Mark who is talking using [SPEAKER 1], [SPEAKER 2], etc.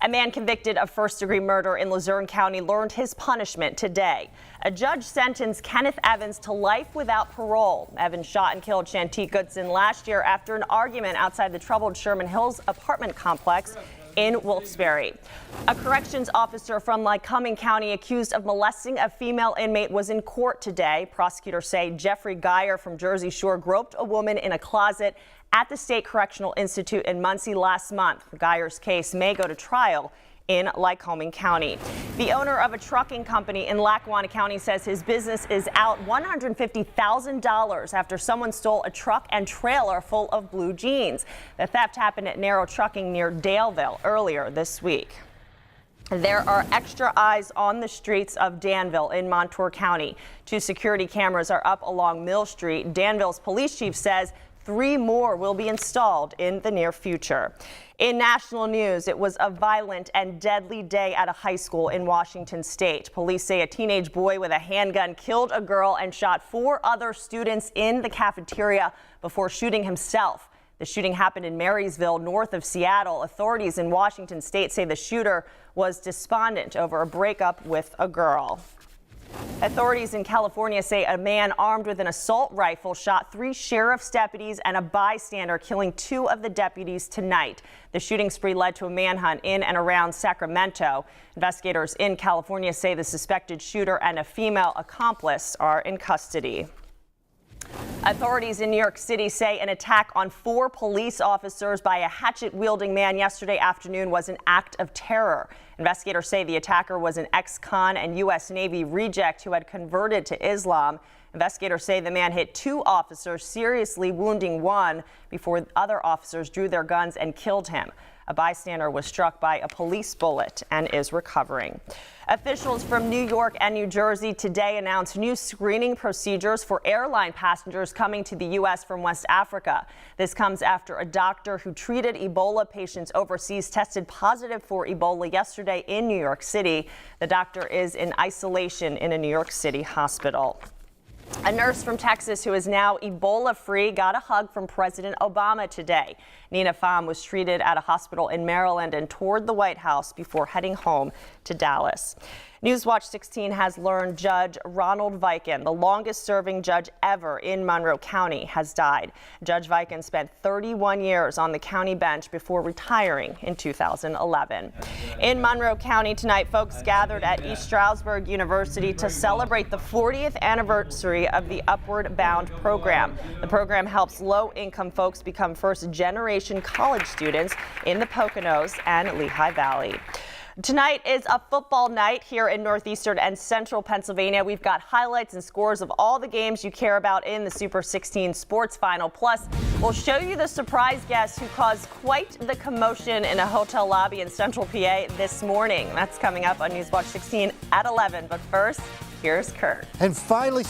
[SPEAKER 1] A man convicted of first-degree murder in Luzerne County learned his punishment today. A judge sentenced Kenneth Evans to life without parole. Evans shot and killed Shantique Goodson last year after an argument outside the troubled Sherman Hills apartment complex in Wilkes-Barre. A corrections officer from Lycoming County accused of molesting a female inmate was in court today. Prosecutors say Jeffrey Geyer from Jersey Shore groped a woman in a closet at the State Correctional Institute in Muncie last month. Geyer's case may go to trial in Lycoming County. The owner of a trucking company in Lackawanna County says his business is out $150,000 after someone stole a truck and trailer full of blue jeans. The theft happened at Narrow Trucking near Daleville earlier this week. There are extra eyes on the streets of Danville in Montour County. 2 security cameras are up along Mill Street. Danville's police chief says 3 more will be installed in the near future. In national news, it was a violent and deadly day at a high school in Washington state. Police say a teenage boy with a handgun killed a girl and shot 4 other students in the cafeteria before shooting himself. The shooting happened in Marysville, north of Seattle. Authorities in Washington state say the shooter was despondent over a breakup with a girl. Authorities in California say a man armed with an assault rifle shot 3 sheriff's deputies and a bystander, killing 2 of the deputies tonight. The shooting spree led to a manhunt in and around Sacramento. Investigators in California say the suspected shooter and a female accomplice are in custody. Authorities in New York City say an attack on 4 police officers by a hatchet-wielding man yesterday afternoon was an act of terror. Investigators say the attacker was an ex-con and U.S. Navy reject who had converted to Islam. Investigators say the man hit 2 officers, seriously wounding 1 before other officers drew their guns and killed him. A bystander was struck by a police bullet and is recovering. Officials from New York and New Jersey today announced new screening procedures for airline passengers coming to the U.S. from West Africa. This comes after a doctor who treated Ebola patients overseas tested positive for Ebola yesterday in New York City. The doctor is in isolation in a New York City hospital. A nurse from Texas who is now Ebola-free got a hug from President Obama today. Nina Pham was treated at a hospital in Maryland and toured the White House before heading home to Dallas. Newswatch 16 has learned Judge Ronald Viken, the longest-serving judge ever in Monroe County, has died. Judge Viken spent 31 years on the county bench before retiring in 2011. In Monroe County tonight, folks gathered at East Stroudsburg University to celebrate the 40th anniversary of the Upward Bound program. The program helps low-income folks become first-generation college students in the Poconos and Lehigh Valley. Tonight is a football night here in northeastern and central Pennsylvania. We've got highlights and scores of all the games you care about in the Super 16 sports final. Plus, we'll show you the surprise guest who caused quite the commotion in a hotel lobby in central PA this morning. That's coming up on Newswatch 16 at 11. But first, here's Kurt.
[SPEAKER 2] And finally,